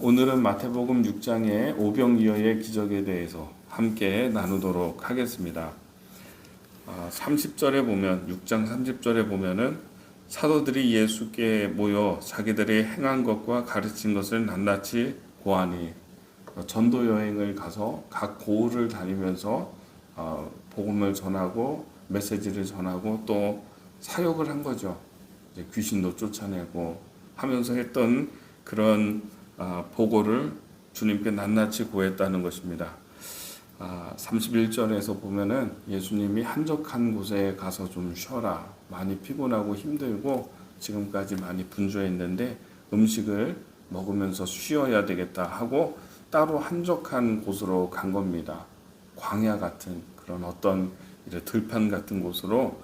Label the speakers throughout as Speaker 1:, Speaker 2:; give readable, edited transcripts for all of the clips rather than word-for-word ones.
Speaker 1: 오늘은 마태복음 6장의 오병이어의 기적에 대해서 함께 나누도록 하겠습니다. 30절에 보면 6장 30절에 보면은 사도들이 예수께 모여 자기들이 행한 것과 가르친 것을 낱낱이 고하니 전도 여행을 가서 각 고을을 다니면서 복음을 전하고 메시지를 전하고 또 사역을 한 거죠. 이제 귀신도 쫓아내고 하면서 했던 그런 보고를 주님께 낱낱이 구했다는 것입니다. 31절에서 보면은 예수님이 한적한 곳에 가서 좀 쉬어라. 많이 피곤하고 힘들고 지금까지 많이 분주했는데 음식을 먹으면서 쉬어야 되겠다 하고 따로 한적한 곳으로 간 겁니다. 광야 같은 그런 어떤 들판 같은 곳으로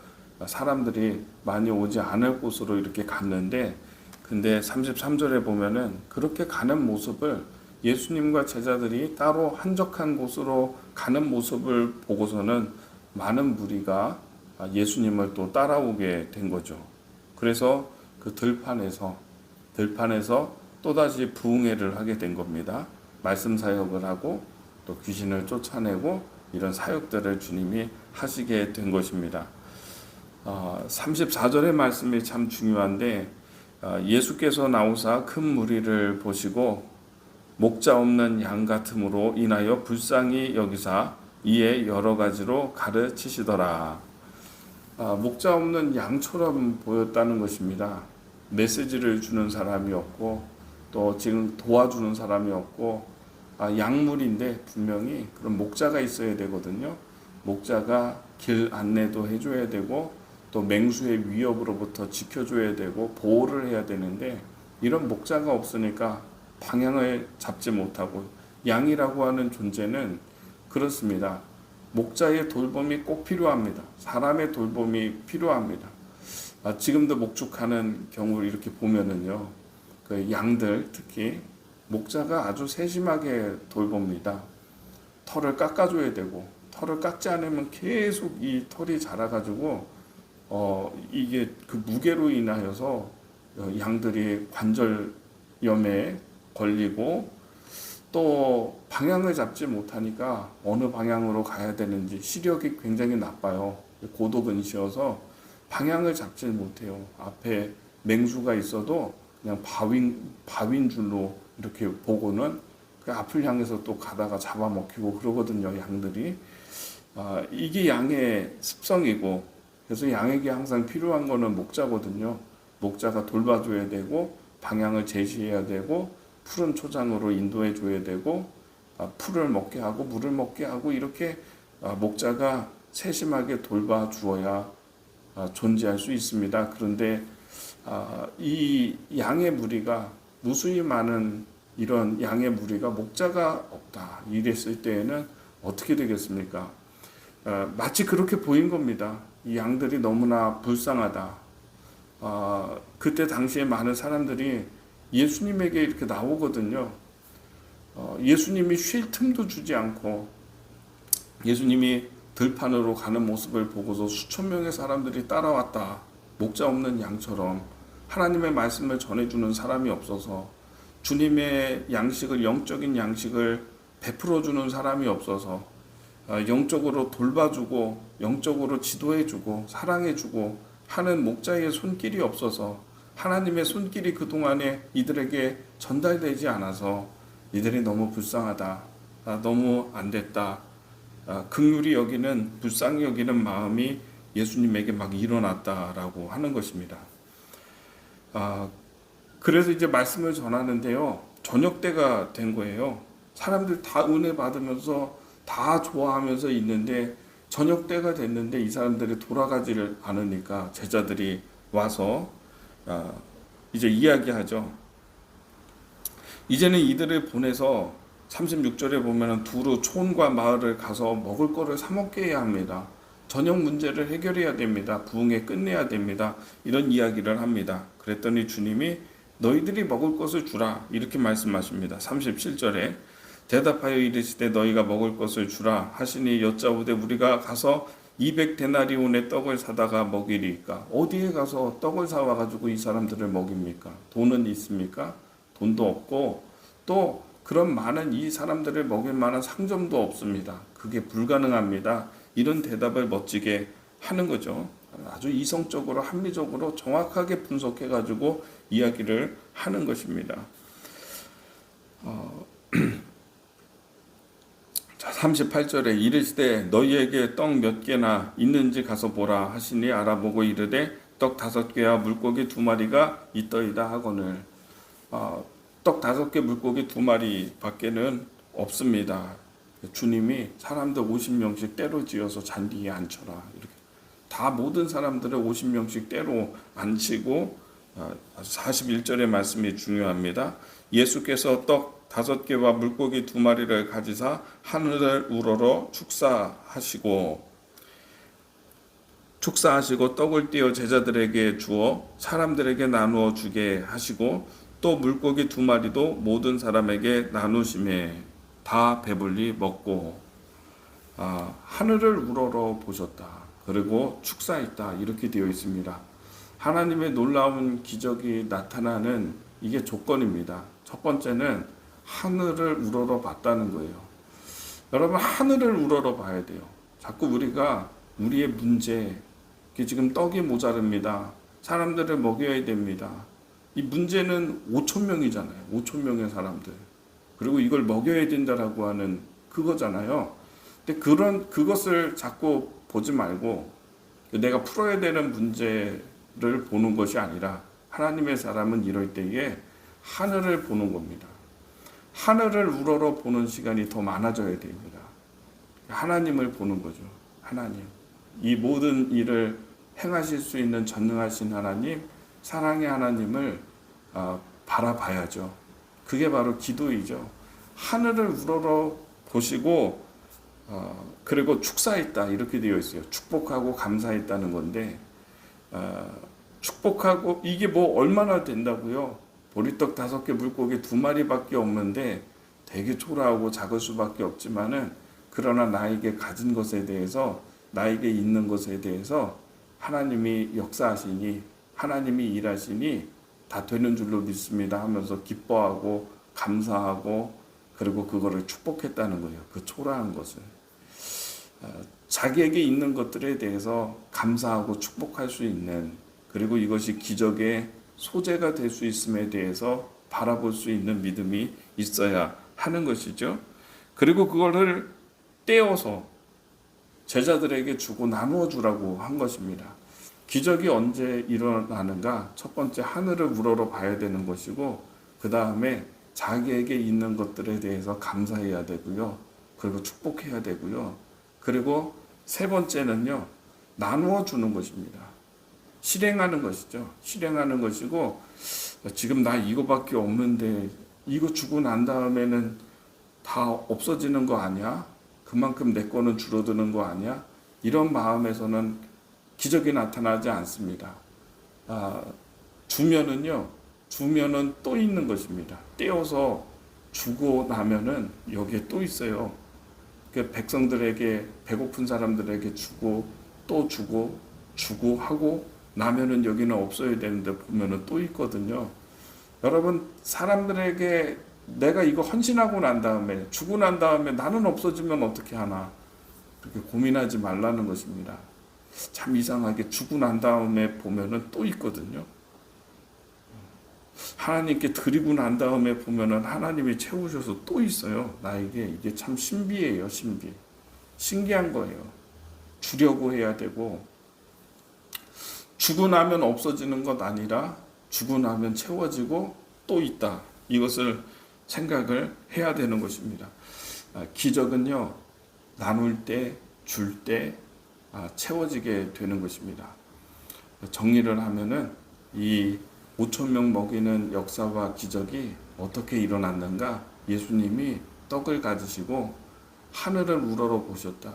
Speaker 1: 사람들이 많이 오지 않을 곳으로 이렇게 갔는데, 근데 33절에 보면은 그렇게 가는 모습을 예수님과 제자들이 따로 한적한 곳으로 가는 모습을 보고서는 많은 무리가 예수님을 또 따라오게 된 거죠. 그래서 그 들판에서 또다시 부흥회를 하게 된 겁니다. 말씀 사역을 하고 또 귀신을 쫓아내고 이런 사역들을 주님이 하시게 된 것입니다. 34절의 말씀이 참 중요한데, 예수께서 나오사 큰 무리를 보시고 목자 없는 양 같음으로 인하여 불쌍히 여기사 이에 여러 가지로 가르치시더라. 목자 없는 양처럼 보였다는 것입니다. 메시지를 주는 사람이 없고 또 지금 도와주는 사람이 없고, 양물인데 분명히 그런 목자가 있어야 되거든요. 목자가 길 안내도 해줘야 되고 또 맹수의 위협으로부터 지켜줘야 되고 보호를 해야 되는데, 이런 목자가 없으니까 방향을 잡지 못하고, 양이라고 하는 존재는 그렇습니다. 목자의 돌봄이 꼭 필요합니다. 사람의 돌봄이 필요합니다. 지금도 목축하는 경우를 이렇게 보면은요, 그 양들 특히 목자가 아주 세심하게 돌봅니다. 털을 깎아줘야 되고, 털을 깎지 않으면 계속 이 털이 자라가지고 이게 그 무게로 인하여서 양들이 관절염에 걸리고 또 방향을 잡지 못하니까 어느 방향으로 가야 되는지 시력이 굉장히 나빠요. 고도근시여서 방향을 잡지 못해요. 앞에 맹수가 있어도 그냥 바윈 줄로 이렇게 보고는 그 앞을 향해서 또 가다가 잡아먹히고 그러거든요, 양들이. 이게 양의 습성이고, 그래서 양에게 항상 필요한 거는 목자거든요. 목자가 돌봐줘야 되고 방향을 제시해야 되고 푸른 초장으로 인도해 줘야 되고 풀을 먹게 하고 물을 먹게 하고, 이렇게 목자가 세심하게 돌봐 주어야 존재할 수 있습니다. 그런데 이 양의 무리가, 무수히 많은 이런 양의 무리가 목자가 없다 이랬을 때에는 어떻게 되겠습니까? 마치 그렇게 보인 겁니다. 이 양들이 너무나 불쌍하다. 그때 당시에 많은 사람들이 예수님에게 이렇게 나오거든요. 예수님이 쉴 틈도 주지 않고 예수님이 들판으로 가는 모습을 보고서 수천 명의 사람들이 따라왔다. 목자 없는 양처럼 하나님의 말씀을 전해주는 사람이 없어서, 주님의 양식을, 영적인 양식을 베풀어주는 사람이 없어서, 영적으로 돌봐주고 영적으로 지도해주고 사랑해주고 하는 목자의 손길이 없어서, 하나님의 손길이 그동안에 이들에게 전달되지 않아서 이들이 너무 불쌍하다, 너무 안됐다, 긍휼히 여기는, 불쌍히 여기는 마음이 예수님에게 막 일어났다라고 하는 것입니다. 그래서 이제 말씀을 전하는데요, 저녁 때가 된 거예요. 사람들 다 은혜 받으면서 다 좋아하면서 있는데 저녁 때가 됐는데 이 사람들이 돌아가지를 않으니까 제자들이 와서 이제 이야기하죠. 이제는 이들을 보내서 36절에 보면은 두루 촌과 마을을 가서 먹을 거를 사 먹게 해야 합니다. 저녁 문제를 해결해야 됩니다. 부흥회 끝내야 됩니다. 이런 이야기를 합니다. 그랬더니 주님이 너희들이 먹을 것을 주라 이렇게 말씀하십니다. 37절에 대답하여 이르시되 너희가 먹을 것을 주라 하시니 여짜오되 우리가 가서 200데나리온의 떡을 사다가 먹이리까? 어디에 가서 떡을 사와가지고 이 사람들을 먹입니까? 돈은 있습니까? 돈도 없고 또 그런 많은 이 사람들을 먹일 만한 상점도 없습니다. 그게 불가능합니다. 이런 대답을 멋지게 하는 거죠. 아주 이성적으로 합리적으로 정확하게 분석해 가지고 이야기를 하는 것입니다. 자, 38절에 이르시되 너희에게 떡 몇 개나 있는지 가서 보라 하시니 알아보고 이르되 떡 5개와 물고기 2마리가 있더이다 하거늘. 떡 5개 물고기 2마리 밖에는 없습니다. 주님이 사람들 50명씩 떼로 지어서 잔디에 앉혀라 이렇게 다 모든 사람들을 50명씩 떼로 앉히고 41절의 말씀이 중요합니다. 예수께서 떡 5개와 물고기 2마리를 가지사 하늘을 우러러 축사하시고 떡을 떼어 제자들에게 주어 사람들에게 나누어 주게 하시고 또 물고기 2마리도 모든 사람에게 나누심에 다 배불리 먹고 하늘을 우러러 보셨다. 그리고 축사했다. 이렇게 되어 있습니다. 하나님의 놀라운 기적이 나타나는 이게 조건입니다. 첫 번째는 하늘을 우러러 봤다는 거예요. 여러분 하늘을 우러러 봐야 돼요. 자꾸 우리가 우리의 문제, 지금 떡이 모자릅니다. 사람들을 먹여야 됩니다. 이 문제는 5천 명이잖아요. 5천 명의 사람들. 그리고 이걸 먹여야 된다라고 하는 그거잖아요. 근데 그것을 자꾸 보지 말고 내가 풀어야 되는 문제를 보는 것이 아니라 하나님의 사람은 이럴 때에 하늘을 보는 겁니다. 하늘을 우러러 보는 시간이 더 많아져야 됩니다. 하나님을 보는 거죠. 하나님. 이 모든 일을 행하실 수 있는 전능하신 하나님, 사랑의 하나님을 바라봐야죠. 그게 바로 기도이죠. 하늘을 우러러 보시고 그리고 축사했다 이렇게 되어 있어요. 축복하고 감사했다는 건데 축복하고 이게 뭐 얼마나 된다고요? 보리떡 5개 물고기 2마리밖에 없는데 되게 초라하고 작을 수밖에 없지만은 그러나 나에게 가진 것에 대해서 나에게 있는 것에 대해서 하나님이 역사하시니 하나님이 일하시니 다 되는 줄로 믿습니다 하면서 기뻐하고 감사하고 그리고 그거를 축복했다는 거예요. 그 초라한 것을 자기에게 있는 것들에 대해서 감사하고 축복할 수 있는 그리고 이것이 기적의 소재가 될 수 있음에 대해서 바라볼 수 있는 믿음이 있어야 하는 것이죠. 그리고 그거를 떼어서 제자들에게 주고 나누어 주라고 한 것입니다. 기적이 언제 일어나는가? 첫 번째 하늘을 우러러 봐야 되는 것이고 그 다음에 자기에게 있는 것들에 대해서 감사해야 되고요. 그리고 축복해야 되고요. 그리고 세 번째는요. 나누어 주는 것입니다. 실행하는 것이죠. 실행하는 것이고 지금 나 이거밖에 없는데 이거 주고 난 다음에는 다 없어지는 거 아니야? 그만큼 내 거는 줄어드는 거 아니야? 이런 마음에서는 기적이 나타나지 않습니다. 주면은 또 있는 것입니다. 떼어서 주고 나면은 여기에 또 있어요. 백성들에게 배고픈 사람들에게 주고 또 주고 하고 나면은 여기는 없어야 되는데 보면은 또 있거든요. 여러분 사람들에게 내가 이거 헌신하고 난 다음에 주고 난 다음에 나는 없어지면 어떻게 하나 그렇게 고민하지 말라는 것입니다. 참 이상하게 주고 난 다음에 보면은 또 있거든요. 하나님께 드리고 난 다음에 보면은 하나님이 채우셔서 또 있어요. 나에게 이게 참 신비해요. 신기한 거예요. 주려고 해야 되고 주고 나면 없어지는 것 아니라 주고 나면 채워지고 또 있다. 이것을 생각을 해야 되는 것입니다. 기적은요. 나눌 때, 줄 때 채워지게 되는 것입니다. 정리를 하면은 이 5천 명 먹이는 역사와 기적이 어떻게 일어났는가? 예수님이 떡을 가지시고 하늘을 우러러 보셨다.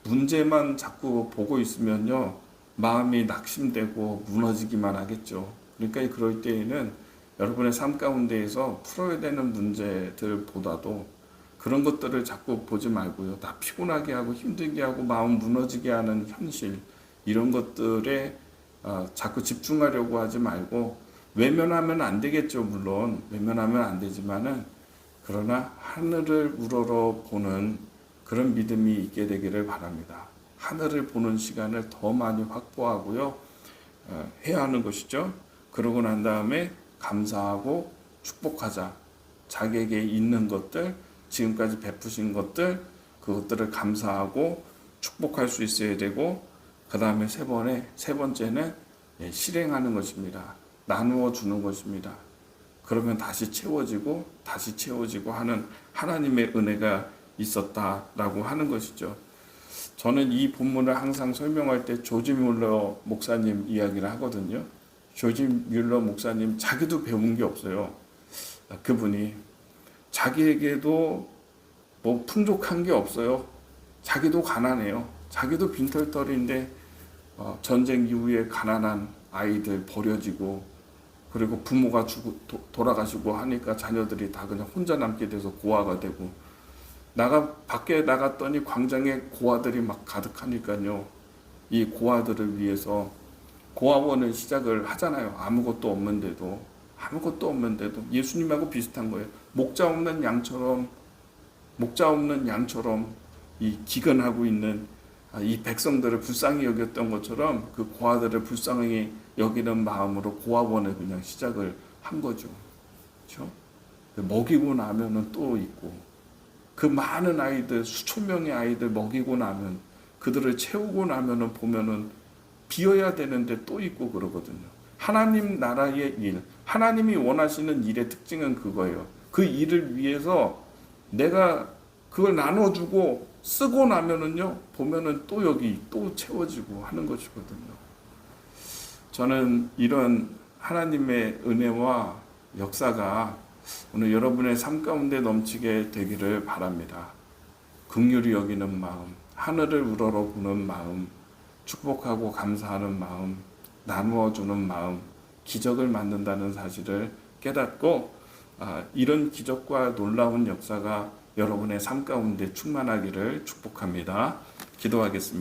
Speaker 1: 문제만 자꾸 보고 있으면요. 마음이 낙심되고 무너지기만 하겠죠. 그러니까 그럴 때에는 여러분의 삶 가운데에서 풀어야 되는 문제들보다도 그런 것들을 자꾸 보지 말고요. 다 피곤하게 하고 힘들게 하고 마음 무너지게 하는 현실 이런 것들에 자꾸 집중하려고 하지 말고 외면하면 안 되겠죠. 물론 외면하면 안 되지만은 그러나 하늘을 우러러 보는 그런 믿음이 있게 되기를 바랍니다. 하늘을 보는 시간을 더 많이 확보하고요. 해야 하는 것이죠. 그러고 난 다음에 감사하고 축복하자. 자기에게 있는 것들, 지금까지 베푸신 것들, 그것들을 감사하고 축복할 수 있어야 되고, 그 다음에 세 번째는 실행하는 것입니다. 나누어 주는 것입니다. 그러면 다시 채워지고 하는 하나님의 은혜가 있었다라고 하는 것이죠. 저는 이 본문을 항상 설명할 때 조지 뮬러 목사님 이야기를 하거든요. 조지 뮬러 목사님 자기도 배운 게 없어요. 그분이 자기에게도 뭐 풍족한 게 없어요. 자기도 가난해요. 자기도 빈털터리인데 전쟁 이후에 가난한 아이들 버려지고, 그리고 부모가 돌아가시고 하니까 자녀들이 다 그냥 혼자 남게 돼서 고아가 되고, 밖에 나갔더니 광장에 고아들이 막 가득하니까요. 이 고아들을 위해서 고아원을 시작을 하잖아요. 아무것도 없는데도 예수님하고 비슷한 거예요. 목자 없는 양처럼 이 기근하고 있는 이 백성들을 불쌍히 여겼던 것처럼 그 고아들을 불쌍히 여기는 마음으로 고아원을 그냥 시작을 한 거죠. 그렇죠? 먹이고 나면은 또 있고, 그 많은 아이들, 수천 명의 아이들 먹이고 나면, 그들을 채우고 나면은 보면은 비어야 되는데 또 있고 그러거든요. 하나님 나라의 일, 하나님이 원하시는 일의 특징은 그거예요. 그 일을 위해서 내가 그걸 나눠주고 쓰고 나면은요, 보면은 또 여기 또 채워지고 하는 것이거든요. 저는 이런 하나님의 은혜와 역사가 오늘 여러분의 삶 가운데 넘치게 되기를 바랍니다. 긍휼히 여기는 마음, 하늘을 우러러 보는 마음, 축복하고 감사하는 마음, 나누어 주는 마음, 기적을 만든다는 사실을 깨닫고, 이런 기적과 놀라운 역사가 여러분의 삶 가운데 충만하기를 축복합니다. 기도하겠습니다.